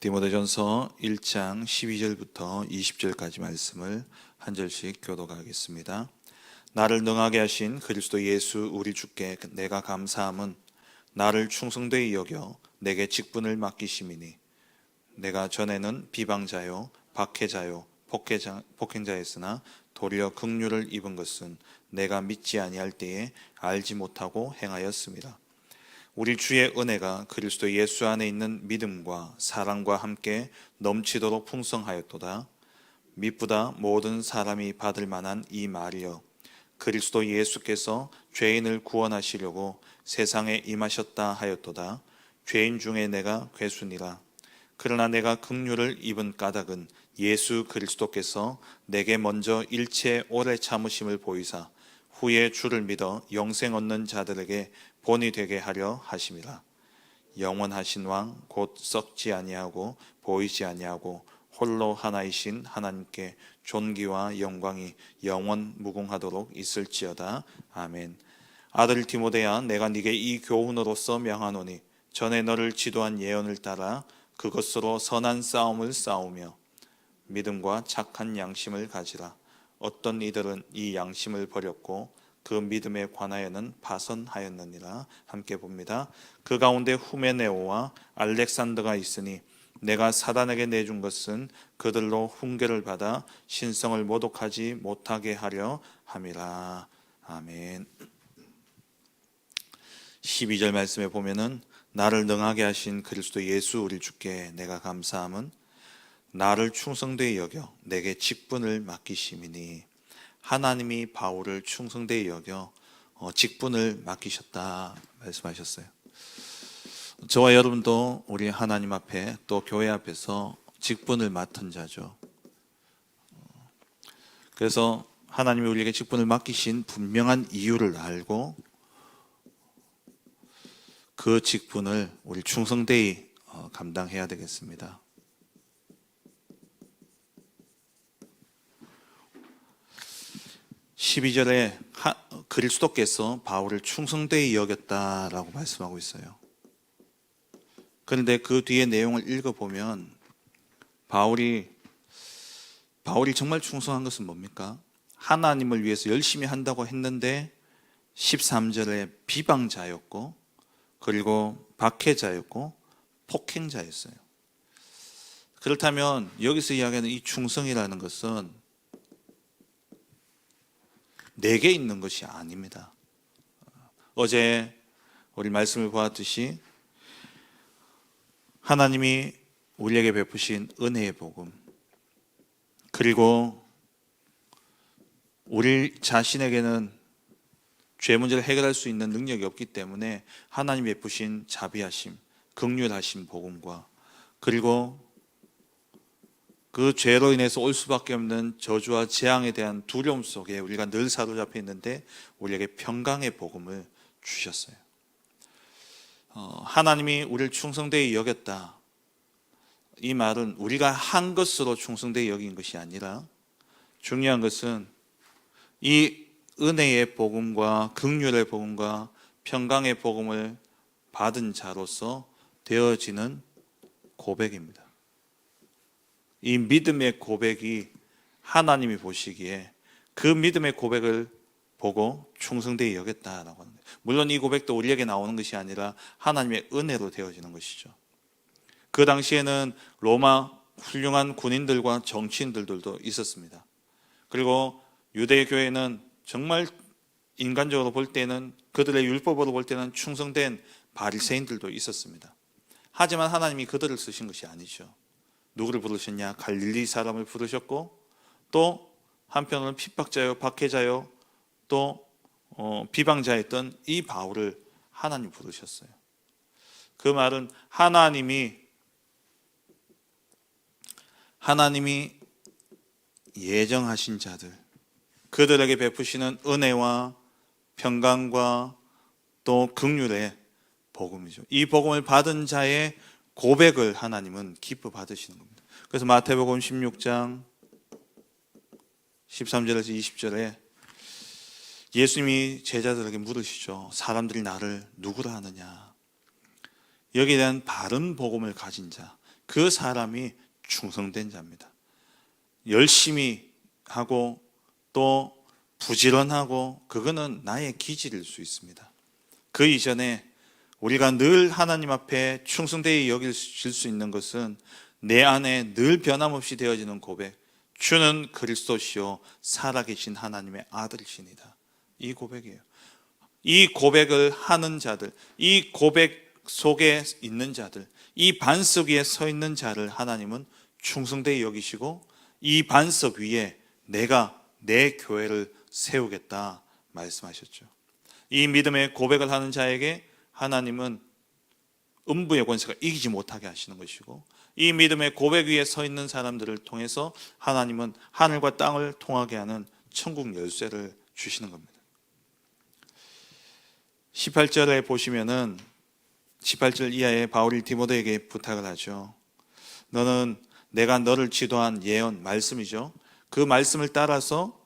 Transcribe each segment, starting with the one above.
디모데전서 1장 12절부터 20절까지 말씀을 한 절씩 교독하겠습니다. 나를 능하게 하신 그리스도 예수 우리 주께 내가 감사함은 나를 충성되이 여겨 내게 직분을 맡기심이니 내가 전에는 비방자요 박해자요 폭행자였으나 도리어 긍휼을 입은 것은 내가 믿지 아니할 때에 알지 못하고 행하였습니다. 우리 주의 은혜가 그리스도 예수 안에 있는 믿음과 사랑과 함께 넘치도록 풍성하였도다. 미쁘다 모든 사람이 받을 만한 이 말이여, 그리스도 예수께서 죄인을 구원하시려고 세상에 임하셨다 하였도다. 죄인 중에 내가 괴순이라. 그러나 내가 긍휼을 입은 까닭은 예수 그리스도께서 내게 먼저 일체 오래 참으심을 보이사 후에 주를 믿어 영생 얻는 자들에게 본이 되게 하려 하심이라. 영원하신 왕 곧 썩지 아니하고 보이지 아니하고 홀로 하나이신 하나님께 존귀와 영광이 영원 무궁하도록 있을지어다. 아멘. 아들 디모데야, 내가 네게 이 교훈으로서 명하노니 전에 너를 지도한 예언을 따라 그것으로 선한 싸움을 싸우며 믿음과 착한 양심을 가지라. 어떤 이들은 이 양심을 버렸고 그 믿음에 관하여는 파선하였느니라. 함께 봅니다. 그 가운데 후메네오와 알렉산더가 있으니 내가 사단에게 내준 것은 그들로 훈계를 받아 신성을 모독하지 못하게 하려 함이라. 아멘. 12절 말씀에 보면은 나를 능하게 하신 그리스도 예수 우리 주께 내가 감사함은 나를 충성되이 여겨 내게 직분을 맡기심이니, 하나님이 바울을 충성되이 여겨 직분을 맡기셨다 말씀하셨어요. 저와 여러분도 우리 하나님 앞에 또 교회 앞에서 직분을 맡은 자죠. 그래서 하나님이 우리에게 직분을 맡기신 분명한 이유를 알고 그 직분을 우리 충성되이 감당해야 되겠습니다. 12절에 그리스도께서 바울을 충성되이 여겼다라고 말씀하고 있어요. 그런데 그 뒤에 내용을 읽어보면 바울이 정말 충성한 것은 뭡니까? 하나님을 위해서 열심히 한다고 했는데 13절에 비방자였고 그리고 박해자였고 폭행자였어요. 그렇다면 여기서 이야기하는 이 충성이라는 것은 내게 있는 것이 아닙니다. 어제 우리 말씀을 보았듯이 하나님이 우리에게 베푸신 은혜의 복음, 그리고 우리 자신에게는 죄 문제를 해결할 수 있는 능력이 없기 때문에 하나님이 베푸신 자비하심, 긍휼하심 복음과 그리고 그 죄로 인해서 올 수밖에 없는 저주와 재앙에 대한 두려움 속에 우리가 늘 사로잡혀 있는데 우리에게 평강의 복음을 주셨어요. 하나님이 우리를 충성되이 여겼다. 이 말은 우리가 한 것으로 충성되이 여긴 것이 아니라 중요한 것은 이 은혜의 복음과 긍휼의 복음과 평강의 복음을 받은 자로서 되어지는 고백입니다. 이 믿음의 고백이 하나님이 보시기에 그 믿음의 고백을 보고 충성되이 여겼다라고 하는 거예요. 물론 이 고백도 우리에게 나오는 것이 아니라 하나님의 은혜로 되어지는 것이죠. 그 당시에는 로마 훌륭한 군인들과 정치인들도 있었습니다. 그리고 유대 교회는 정말 인간적으로 볼 때는, 그들의 율법으로 볼 때는 충성된 바리새인들도 있었습니다. 하지만 하나님이 그들을 쓰신 것이 아니죠. 누구를 부르셨냐? 갈릴리 사람을 부르셨고 또 한편으로는 핍박자요 박해자요 또 비방자였던 이 바울을 하나님 부르셨어요. 그 말은 하나님이 예정하신 자들, 그들에게 베푸시는 은혜와 평강과 또 긍휼의 복음이죠. 이 복음을 받은 자의 고백을 하나님은 기뻐 받으시는 겁니다. 그래서 마태복음 16장 13절에서 20절에 예수님이 제자들에게 물으시죠. 사람들이 나를 누구라 하느냐? 여기에 대한 바른 복음을 가진 자, 그 사람이 충성된 자입니다. 열심히 하고 또 부지런하고 그거는 나의 기질일 수 있습니다. 그 이전에 우리가 늘 하나님 앞에 충성되이 여길 수 있는 것은 내 안에 늘 변함없이 되어지는 고백, 주는 그리스도시요 살아계신 하나님의 아들이시니다. 이 고백이에요. 이 고백을 하는 자들, 이 고백 속에 있는 자들, 이 반석 위에 서 있는 자를 하나님은 충성되이 여기시고 이 반석 위에 내가 내 교회를 세우겠다 말씀하셨죠. 이 믿음의 고백을 하는 자에게 하나님은 음부의 권세가 이기지 못하게 하시는 것이고, 이 믿음의 고백 위에 서 있는 사람들을 통해서 하나님은 하늘과 땅을 통하게 하는 천국 열쇠를 주시는 겁니다. 18절에 보시면은 18절 이하에 바울이 디모데에게 부탁을 하죠. 너는 내가 너를 지도한 예언, 말씀이죠. 그 말씀을 따라서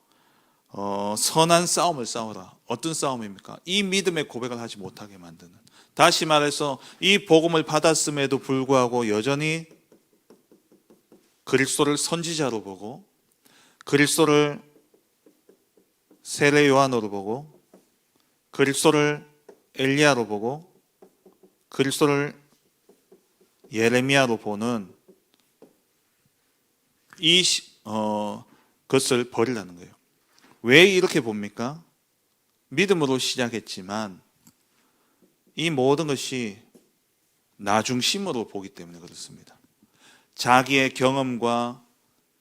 선한 싸움을 싸워라. 어떤 싸움입니까? 이 믿음의 고백을 하지 못하게 만드는, 다시 말해서 이 복음을 받았음에도 불구하고 여전히 그리스도를 선지자로 보고 그리스도를 세례 요한으로 보고 그리스도를 엘리야로 보고 그리스도를 예레미야로 보는 이 것을 버리라는 거예요. 왜 이렇게 봅니까? 믿음으로 시작했지만 이 모든 것이 나 중심으로 보기 때문에 그렇습니다. 자기의 경험과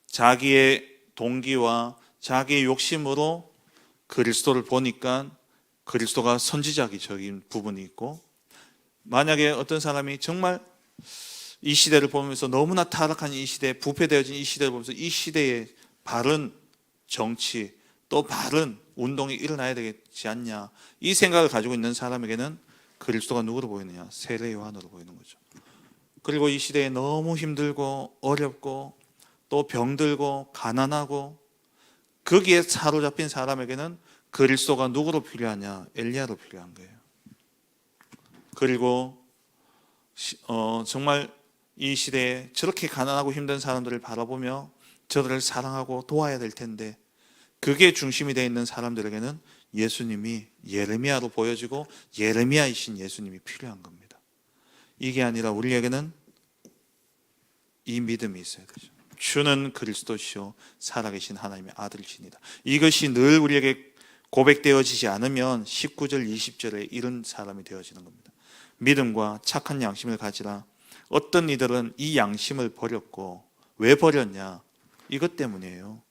자기의 동기와 자기의 욕심으로 그리스도를 보니까 그리스도가 선지자적인 부분이 있고, 만약에 어떤 사람이 정말 이 시대를 보면서 너무나 타락한 이 시대, 부패되어진 이 시대를 보면서 이 시대에 바른 정치 또 바른 운동이 일어나야 되지 않냐, 이 생각을 가지고 있는 사람에게는 그리스도가 누구로 보이느냐? 세례 요한으로 보이는 거죠. 그리고 이 시대에 너무 힘들고 어렵고 또 병들고 가난하고 거기에 사로잡힌 사람에게는 그리스도가 누구로 필요하냐? 엘리야로 필요한 거예요. 그리고 정말 이 시대에 저렇게 가난하고 힘든 사람들을 바라보며 저들을 사랑하고 도와야 될 텐데 그게 중심이 되어 있는 사람들에게는 예수님이 예레미야로 보여지고 예레미야이신 예수님이 필요한 겁니다. 이게 아니라 우리에게는 이 믿음이 있어야 되죠. 주는 그리스도시요 살아계신 하나님의 아들이시니다. 이것이 늘 우리에게 고백되어지지 않으면 19절 20절에 이런 사람이 되어지는 겁니다. 믿음과 착한 양심을 가지라. 어떤 이들은 이 양심을 버렸고, 왜 버렸냐? 이것 때문이에요.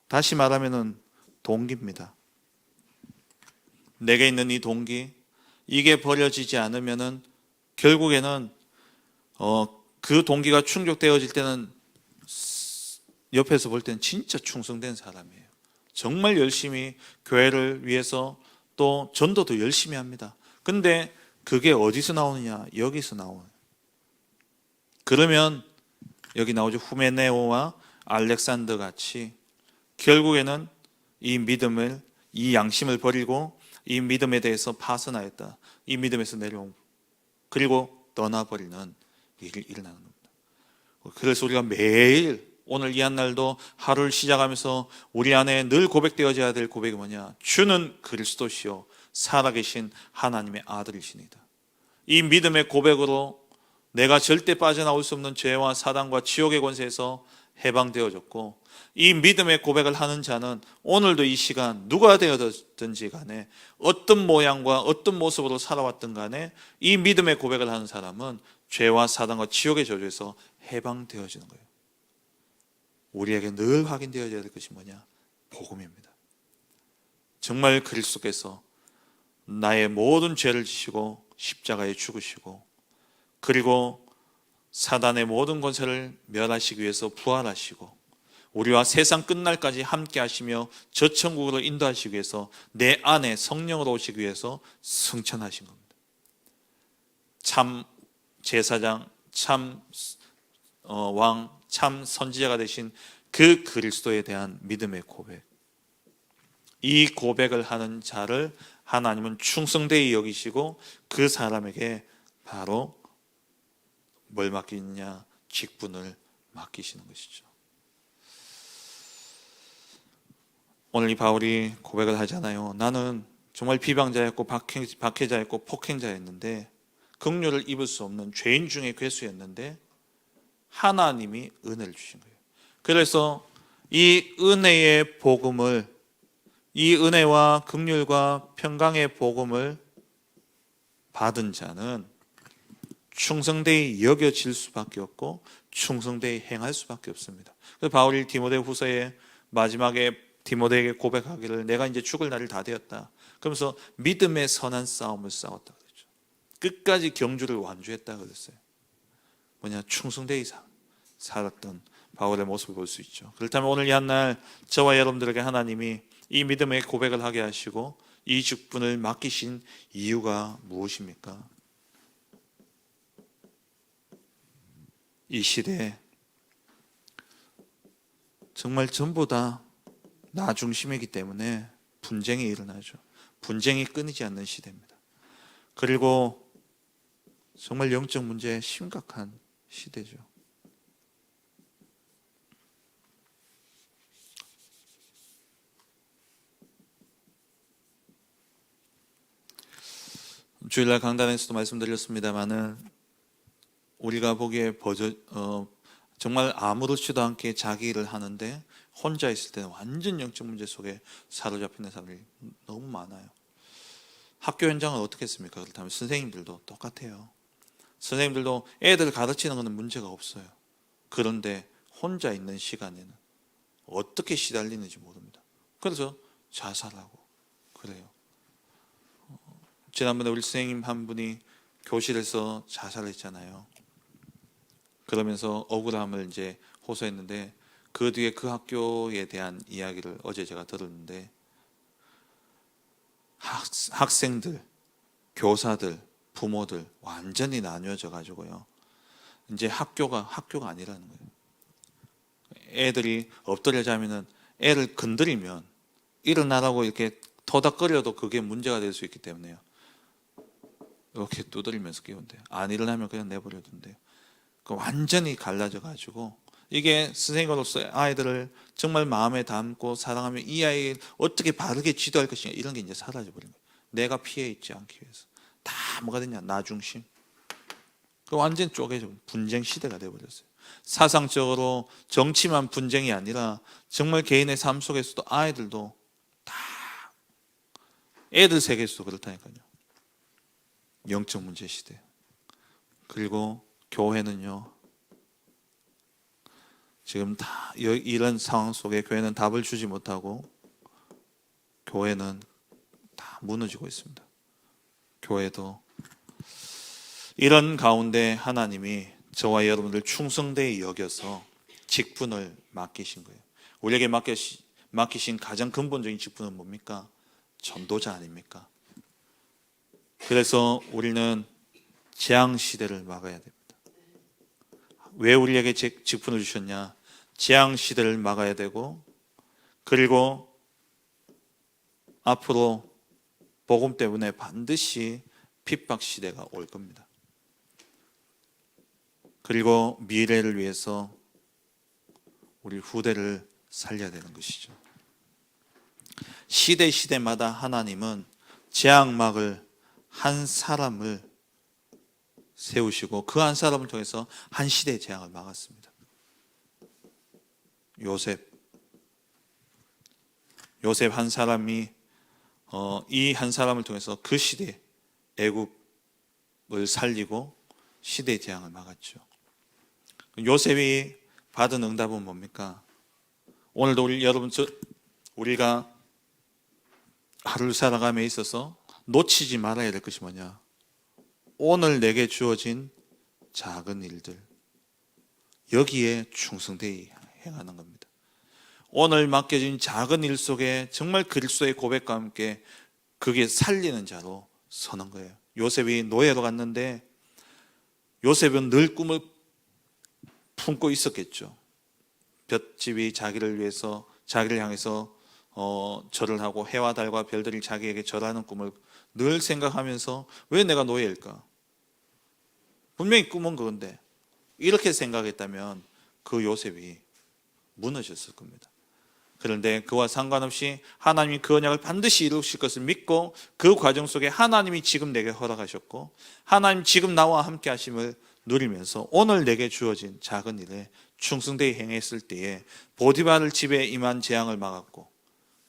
다시 말하면 동기입니다. 내게 있는 이 동기, 이게 버려지지 않으면 결국에는 그 동기가 충족되어질 때는 옆에서 볼 때는 진짜 충성된 사람이에요. 정말 열심히 교회를 위해서 또 전도도 열심히 합니다. 근데 그게 어디서 나오느냐? 여기서 나오는. 그러면 여기 나오죠. 후메네오와 알렉산더 같이 결국에는 이 믿음을, 이 양심을 버리고 이 믿음에 대해서 파선하였다. 이 믿음에서 내려온 그리고 떠나버리는 일이 일어나는 겁니다. 그래서 우리가 매일 오늘 이 한 날도 하루를 시작하면서 우리 안에 늘 고백되어져야 될 고백이 뭐냐? 주는 그리스도시요 살아계신 하나님의 아들이시니다. 이 믿음의 고백으로 내가 절대 빠져나올 수 없는 죄와 사단과 지옥의 권세에서 해방되어졌고, 이 믿음의 고백을 하는 자는 오늘도 이 시간 누가 되었든지 간에 어떤 모양과 어떤 모습으로 살아왔든 간에 이 믿음의 고백을 하는 사람은 죄와 사단과 지옥의 저주에서 해방되어지는 거예요. 우리에게 늘 확인되어야 될 것이 뭐냐? 복음입니다. 정말 그리스도께서 나의 모든 죄를 지시고 십자가에 죽으시고 그리고 사단의 모든 권세를 멸하시기 위해서 부활하시고 우리와 세상 끝날까지 함께 하시며 저 천국으로 인도하시기 위해서 내 안에 성령으로 오시기 위해서 승천하신 겁니다. 참 제사장, 참 왕, 참 선지자가 되신 그 그리스도에 대한 믿음의 고백, 이 고백을 하는 자를 하나님은 충성되이 여기시고 그 사람에게 바로 뭘 맡기느냐? 직분을 맡기시는 것이죠. 오늘 이 바울이 고백을 하잖아요. 나는 정말 비방자였고 박해자였고 폭행자였는데 긍휼을 입을 수 없는 죄인 중에 괴수였는데 하나님이 은혜를 주신 거예요. 그래서 이 은혜의 복음을, 이 은혜와 긍휼과 평강의 복음을 받은 자는 충성되이 여겨질 수밖에 없고 충성되이 행할 수밖에 없습니다. 그래서 바울이 디모데후서의 마지막에 디모데에게 고백하기를 내가 이제 죽을 날이 다 되었다. 그러면서 믿음의 선한 싸움을 싸웠다 그랬죠. 끝까지 경주를 완주했다 그랬어요. 뭐냐, 충성되이 살았던 바울의 모습을 볼 수 있죠. 그렇다면 오늘 이 한날 저와 여러분들에게 하나님이 이 믿음의 고백을 하게 하시고 이 직분을 맡기신 이유가 무엇입니까? 이 시대에 정말 전부 다 나 중심이기 때문에 분쟁이 일어나죠. 분쟁이 끊이지 않는 시대입니다. 그리고 정말 영적 문제에 심각한 시대죠. 주일날 강단에서도 말씀드렸습니다마는 우리가 보기에 정말 아무렇지도 않게 자기 일을 하는데 혼자 있을 때는 완전 영적 문제 속에 사로잡히는 사람들이 너무 많아요. 학교 현장은 어떻게 했습니까? 그렇다면 선생님들도 똑같아요. 선생님들도 애들 가르치는 것은 문제가 없어요. 그런데 혼자 있는 시간에는 어떻게 시달리는지 모릅니다. 그래서 자살하고 그래요. 지난번에 우리 선생님 한 분이 교실에서 자살했잖아요. 그러면서 억울함을 이제 호소했는데 그 뒤에 그 학교에 대한 이야기를 어제 제가 들었는데 학생들, 교사들, 부모들 완전히 나뉘어져 가지고요. 이제 학교가 아니라는 거예요. 애들이 엎드려 자면은 애를 건드리면 일어나라고 이렇게 토닥거려도 그게 문제가 될 수 있기 때문에요. 이렇게 두드리면서 깨운대요. 안 일어나면 그냥 내버려 둔대요. 완전히 갈라져 가지고 이게 선생님으로서 아이들을 정말 마음에 담고 사랑하며 이 아이를 어떻게 바르게 지도할 것인가 이런 게 이제 사라져 버린 거예요. 내가 피해 있지 않기 위해서 다 뭐가 됐냐, 나 중심. 완전 쪼개져 분쟁 시대가 되어버렸어요. 사상적으로 정치만 분쟁이 아니라 정말 개인의 삶 속에서도 아이들도 다 애들 세계에서도 그렇다니까요. 영적 문제 시대. 그리고 교회는요, 지금 다 이런 상황 속에 교회는 답을 주지 못하고 교회는 다 무너지고 있습니다. 교회도 이런 가운데 하나님이 저와 여러분들 충성되이 여겨서 직분을 맡기신 거예요. 우리에게 맡기신 가장 근본적인 직분은 뭡니까? 전도자 아닙니까? 그래서 우리는 재앙 시대를 막아야 됩니다. 왜 우리에게 직분을 주셨냐? 재앙 시대를 막아야 되고, 그리고 앞으로 복음 때문에 반드시 핍박 시대가 올 겁니다. 그리고 미래를 위해서 우리 후대를 살려야 되는 것이죠. 시대마다 하나님은 재앙 막을 한 사람을 세우시고 그 한 사람을 통해서 한 시대의 재앙을 막았습니다. 요셉 한 사람이 이 한 사람을 통해서 그 시대 애굽을 살리고 시대의 재앙을 막았죠. 요셉이 받은 응답은 뭡니까? 오늘도 우리가 하루를 살아감에 있어서 놓치지 말아야 될 것이 뭐냐? 오늘 내게 주어진 작은 일들, 여기에 충성되이 행하는 겁니다. 오늘 맡겨진 작은 일 속에 정말 그리스도의 고백과 함께 그게 살리는 자로 서는 거예요. 요셉이 노예로 갔는데 요셉은 늘 꿈을 품고 있었겠죠. 볏집이 자기를 향해서 절을 하고 해와 달과 별들이 자기에게 절하는 꿈을 늘 생각하면서 왜 내가 노예일까? 분명히 꿈은 그건데 이렇게 생각했다면 그 요셉이 무너졌을 겁니다. 그런데 그와 상관없이 하나님이 그 언약을 반드시 이루실 것을 믿고 그 과정 속에 하나님이 지금 내게 허락하셨고 하나님 지금 나와 함께 하심을 누리면서 오늘 내게 주어진 작은 일에 충성되이 행했을 때에 보디바를 집에 임한 재앙을 막았고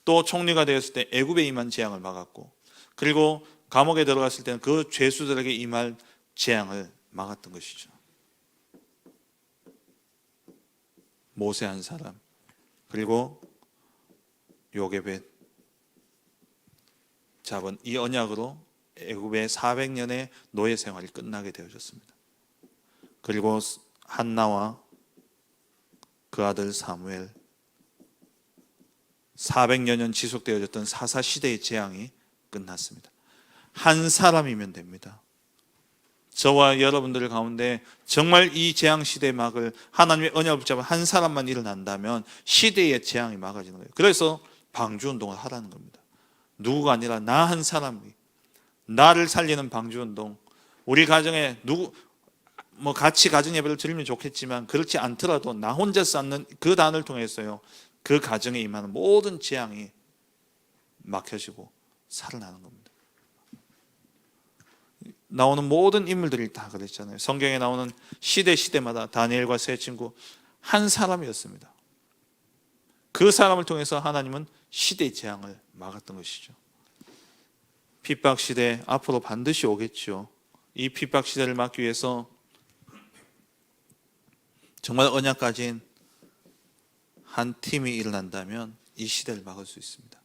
또 총리가 되었을 때 애굽에 임한 재앙을 막았고 그리고 감옥에 들어갔을 때는 그 죄수들에게 임할 재앙을 막았던 것이죠. 모세 한 사람 그리고 요게벳 잡은 이 언약으로 애굽의 400년의 노예 생활이 끝나게 되어졌습니다. 그리고 한나와 그 아들 사무엘 400여 년 지속되어졌던 사사시대의 재앙이 끝났습니다. 한 사람이면 됩니다. 저와 여러분들 가운데 정말 이 재앙시대의 막을 하나님의 언약을 붙잡은 한 사람만 일어난다면 시대의 재앙이 막아지는 거예요. 그래서 방주운동을 하라는 겁니다. 누구가 아니라 나 한 사람이 나를 살리는 방주운동. 우리 가정에 같이 가정 예배를 드리면 좋겠지만 그렇지 않더라도 나 혼자 쌓는 그 단을 통해서요 그 가정에 임하는 모든 재앙이 막혀지고 살아나는 겁니다. 나오는 모든 인물들이 다 그랬잖아요. 성경에 나오는 시대마다 다니엘과 세 친구 한 사람이었습니다. 그 사람을 통해서 하나님은 시대의 재앙을 막았던 것이죠. 핍박 시대 앞으로 반드시 오겠죠. 이 핍박 시대를 막기 위해서 정말 언약 가진 한 팀이 일어난다면 이 시대를 막을 수 있습니다.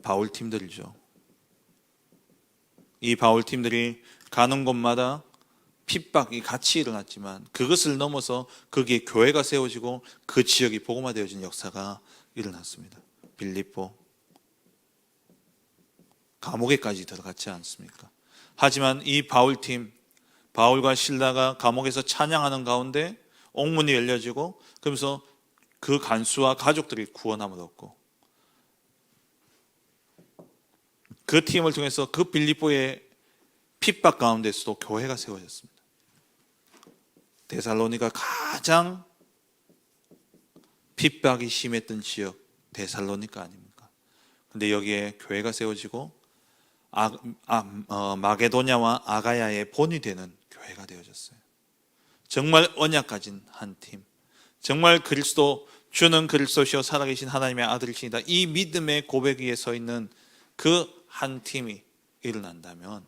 바울 팀들이죠. 이 바울 팀들이 가는 곳마다 핍박이 같이 일어났지만 그것을 넘어서 거기에 교회가 세워지고 그 지역이 복음화되어진 역사가 일어났습니다. 빌립보 감옥에까지 들어갔지 않습니까? 하지만 이 바울팀 바울과 실라가 감옥에서 찬양하는 가운데 옥문이 열려지고 그러면서 그 간수와 가족들이 구원함을 얻고 그 팀을 통해서 그 빌립보의 핍박 가운데서도 교회가 세워졌습니다. 데살로니가 가장 핍박이 심했던 지역 데살로니가 아닙니까? 근데 여기에 교회가 세워지고 마게도냐와 아가야의 본이 되는 교회가 되어졌어요. 정말 언약 가진 한 팀, 정말 주는 그리스도시요 살아계신 하나님의 아들이시다 이 믿음의 고백 위에 서 있는 그 한 팀이 일어난다면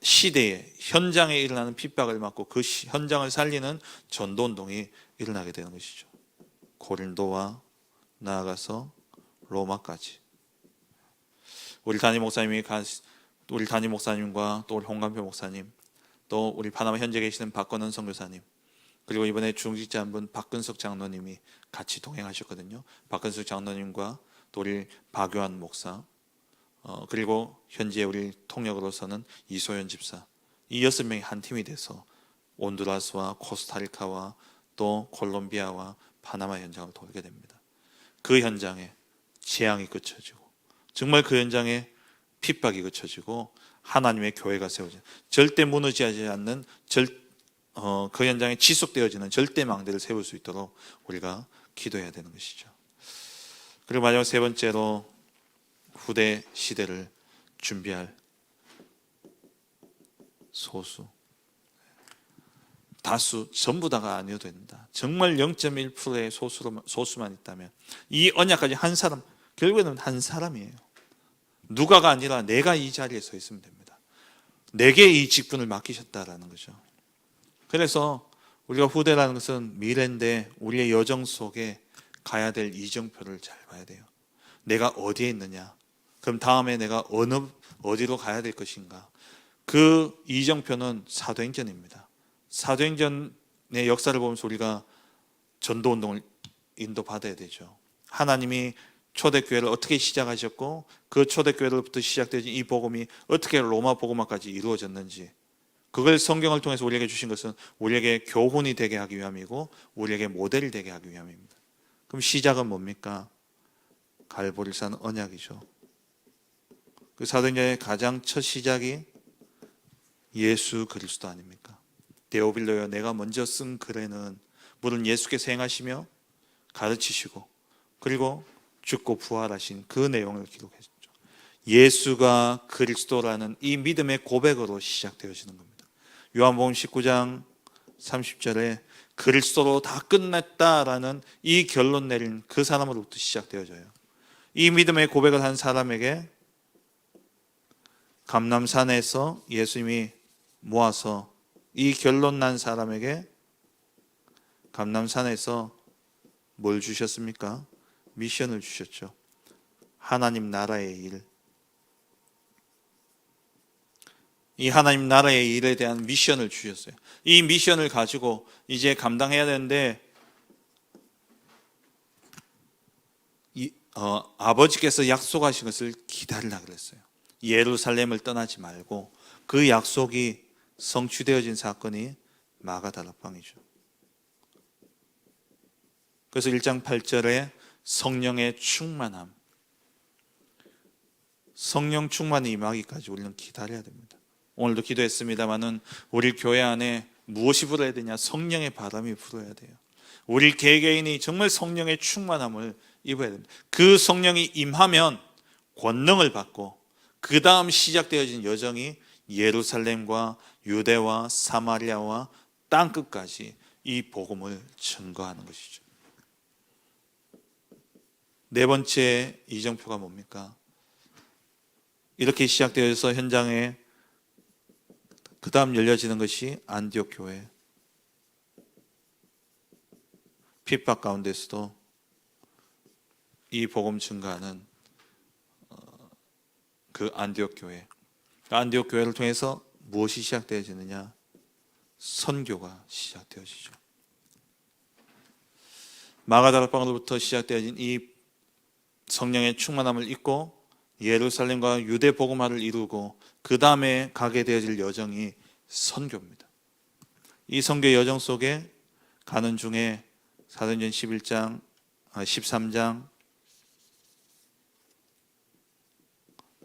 시대에 현장에 일어나는 핍박을 막고 그 현장을 살리는 전도운동이 일어나게 되는 것이죠. 고린도와 나아가서 로마까지 우리 담임 목사님과 또 우리 홍감표 목사님 또 우리 파나마 현재 계시는 박건은 선교사님 그리고 이번에 중직자 한 분 박근석 장로님이 같이 동행하셨거든요. 박근석 장로님과 또 우리 박요한 목사 그리고 현재 우리 통역으로서는 이소연 집사 이 6명이 한 팀이 돼서 온두라스와 코스타리카와 또 콜롬비아와 파나마 현장을 돌게 됩니다. 그 현장에 재앙이 그쳐지고 정말 그 현장에 핍박이 그쳐지고 하나님의 교회가 세워지는 절대 무너지지 않는 그 현장에 지속되어지는 절대 망대를 세울 수 있도록 우리가 기도해야 되는 것이죠. 그리고 마지막 세 번째로 후대 시대를 준비할 소수 다수 전부 다가 아니어도 된다. 정말 0.1%의 소수만 있다면 이 언약까지 한 사람 결국에는 한 사람이에요. 누가가 아니라 내가 이 자리에 서 있으면 됩니다. 내게 이 직분을 맡기셨다라는 거죠. 그래서 우리가 후대라는 것은 미래인데 우리의 여정 속에 가야 될 이정표를 잘 봐야 돼요. 내가 어디에 있느냐? 그럼 다음에 내가 어디로 가야 될 것인가? 그 이정표는 사도행전입니다. 사도행전의 역사를 보면서 우리가 전도운동을 인도받아야 되죠. 하나님이 초대교회를 어떻게 시작하셨고 그 초대교회로부터 시작되어진 이 복음이 어떻게 로마 복음화까지 이루어졌는지 그걸 성경을 통해서 우리에게 주신 것은 우리에게 교훈이 되게 하기 위함이고 우리에게 모델이 되게 하기 위함입니다. 그럼 시작은 뭡니까? 갈보리산 언약이죠. 그 사도행전의 가장 첫 시작이 예수 그리스도 아닙니까? 데오빌로여, 내가 먼저 쓴 글에는 물론 예수께서 행하시며 가르치시고 그리고 죽고 부활하신 그 내용을 기록했죠. 예수가 그리스도라는 이 믿음의 고백으로 시작되어지는 겁니다. 요한복음 19장 30절에 그리스도로 다 끝났다라는 이 결론 내린 그 사람으로부터 시작되어져요. 이 믿음의 고백을 한 사람에게 감람산에서 예수님이 모아서 이 결론 난 사람에게 감람산에서 뭘 주셨습니까? 미션을 주셨죠. 하나님 나라의 일. 이 하나님 나라의 일에 대한 미션을 주셨어요. 이 미션을 가지고 이제 감당해야 되는데 아버지께서 약속하신 것을 기다리라 그랬어요. 예루살렘을 떠나지 말고 그 약속이 성취되어진 사건이 마가다락방이죠. 그래서 1장 8절에 성령의 충만함, 성령 충만이 임하기까지 우리는 기다려야 됩니다. 오늘도 기도했습니다마는 우리 교회 안에 무엇이 불어야 되냐? 성령의 바람이 불어야 돼요. 우리 개개인이 정말 성령의 충만함을 입어야 됩니다. 그 성령이 임하면 권능을 받고 그 다음 시작되어진 여정이 예루살렘과 유대와 사마리아와 땅끝까지 이 복음을 증거하는 것이죠. 네 번째 이정표가 뭡니까? 이렇게 시작되어서 현장에 그 다음 열려지는 것이 안디옥 교회. 핍박 가운데서도 이 복음 증거하는 그 안디옥 교회. 안디옥 교회를 통해서 무엇이 시작되어지느냐? 선교가 시작되어지죠. 마가다락방으로부터 시작되어진 이 성령의 충만함을 입고 예루살렘과 유대 복음화를 이루고 그 다음에 가게 되어질 여정이 선교입니다. 이 선교 여정 속에 가는 중에 사도행전 13장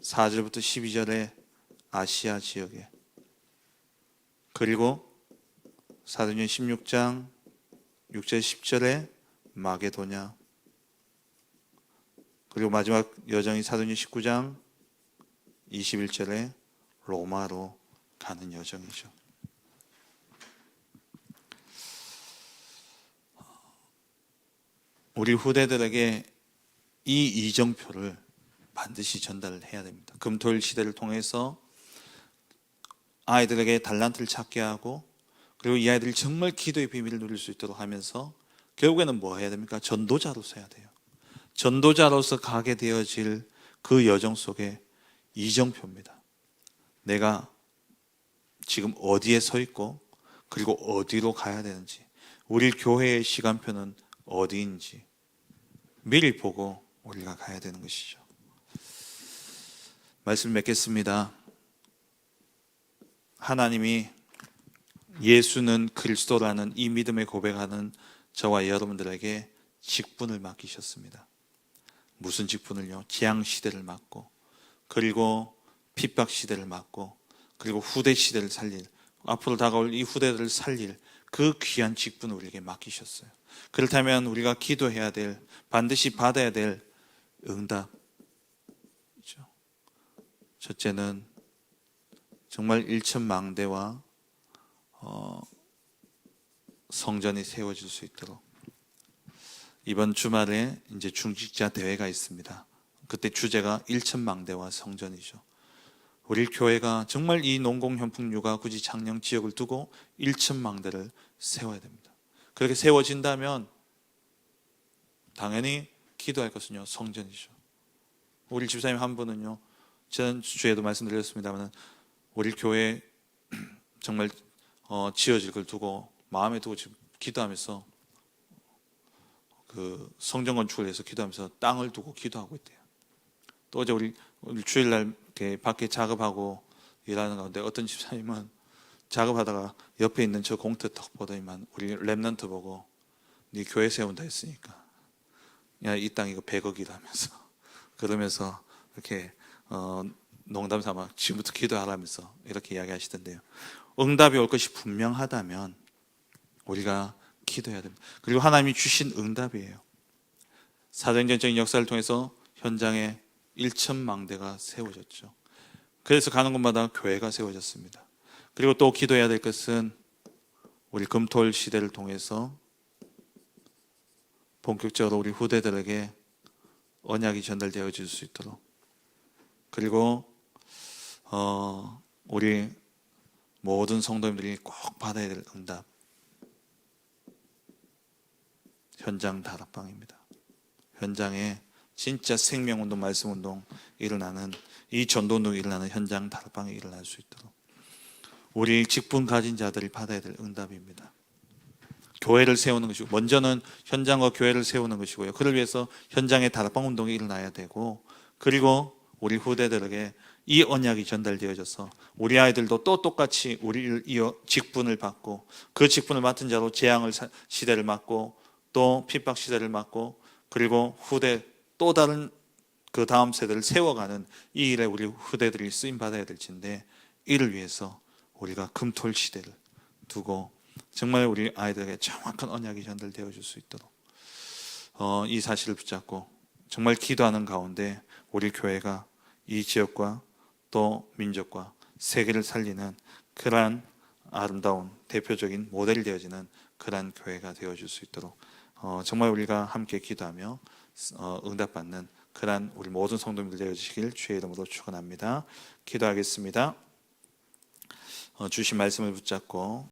4절부터 12절에 아시아 지역에, 그리고 사도행전 16장 6절 10절에 마게도냐, 그리고 마지막 여정이 사도행전 19장 21절에 로마로 가는 여정이죠. 우리 후대들에게 이 이정표를 반드시 전달을 해야 됩니다. 금토일 시대를 통해서 아이들에게 달란트를 찾게 하고, 그리고 이 아이들이 정말 기도의 비밀을 누릴 수 있도록 하면서 결국에는 뭐 해야 됩니까? 전도자로서 해야 돼요. 전도자로서 가게 되어질 그 여정 속에 이정표입니다. 내가 지금 어디에 서 있고 그리고 어디로 가야 되는지, 우리 교회의 시간표는 어디인지 미리 보고 우리가 가야 되는 것이죠. 말씀 맺겠습니다. 하나님이 예수는 그리스도라는 이 믿음에 고백하는 저와 여러분들에게 직분을 맡기셨습니다. 무슨 직분을요? 재앙 시대를 맡고, 그리고 핍박 시대를 맡고, 그리고 후대 시대를 살릴, 앞으로 다가올 이 후대들을 살릴 그 귀한 직분을 우리에게 맡기셨어요. 그렇다면 우리가 기도해야 될, 반드시 받아야 될 응답이죠. 첫째는 정말 일천망대와 성전이 세워질 수 있도록 이번 주말에 이제 중직자 대회가 있습니다. 그때 주제가 일천망대와 성전이죠. 우리 교회가 정말 이 농공현풍유가 굳이 창녕 지역을 두고 일천망대를 세워야 됩니다. 그렇게 세워진다면 당연히 기도할 것은요, 성전이죠. 우리 집사님 한 분은요, 지난주에도 말씀드렸습니다만 우리 교회 정말 지어질 걸 두고 마음에 두고 지금 기도하면서 그 성전 건축을 위해서 기도하면서 땅을 두고 기도하고 있대요. 또 어제 우리 주일날 이렇게 밖에 작업하고 일하는 가운데 어떤 집사님은 작업하다가 옆에 있는 저 공터 턱 보더니만 우리 랩런트 보고 네 교회 세운다 했으니까 야, 이 땅 이거 100억이라면서 그러면서 이렇게 농담 삼아 지금부터 기도하라면서 이렇게 이야기하시던데요. 응답이 올 것이 분명하다면 우리가 기도해야 됩니다. 그리고 하나님이 주신 응답이에요. 사도행전적인 역사를 통해서 현장에 1천망대가 세워졌죠. 그래서 가는 곳마다 교회가 세워졌습니다. 그리고 또 기도해야 될 것은 우리 금토일 시대를 통해서 본격적으로 우리 후대들에게 언약이 전달되어질 수 있도록, 그리고 우리 모든 성도님들이 꼭 받아야 될 응답, 현장 다락방입니다. 현장에 진짜 생명운동, 말씀운동 일어나는, 이 전도운동이 일어나는 현장 다락방이 일어날 수 있도록 우리 직분 가진 자들이 받아야 될 응답입니다. 교회를 세우는 것이고, 먼저는 현장과 교회를 세우는 것이고요. 그를 위해서 현장에 다락방 운동이 일어나야 되고, 그리고 우리 후대들에게 이 언약이 전달되어져서 우리 아이들도 또 똑같이 우리를 이어 직분을 받고, 그 직분을 맡은 자로 재앙을 시대를 맡고, 또 핍박 시대를 맡고, 그리고 후대 또 다른 그 다음 세대를 세워가는 이 일에 우리 후대들이 쓰임 받아야 될진데, 이를 위해서 우리가 금토일 시대를 두고 정말 우리 아이들에게 정확한 언약이 전달되어 줄 수 있도록 이 사실을 붙잡고 정말 기도하는 가운데 우리 교회가 이 지역과 또 민족과 세계를 살리는 그러한 아름다운 대표적인 모델이 되어지는 그러한 교회가 되어줄 수 있도록 정말 우리가 함께 기도하며 응답받는 그러한 우리 모든 성도님들 되어주시길 주의 이름으로 축원합니다. 기도하겠습니다. 주신 말씀을 붙잡고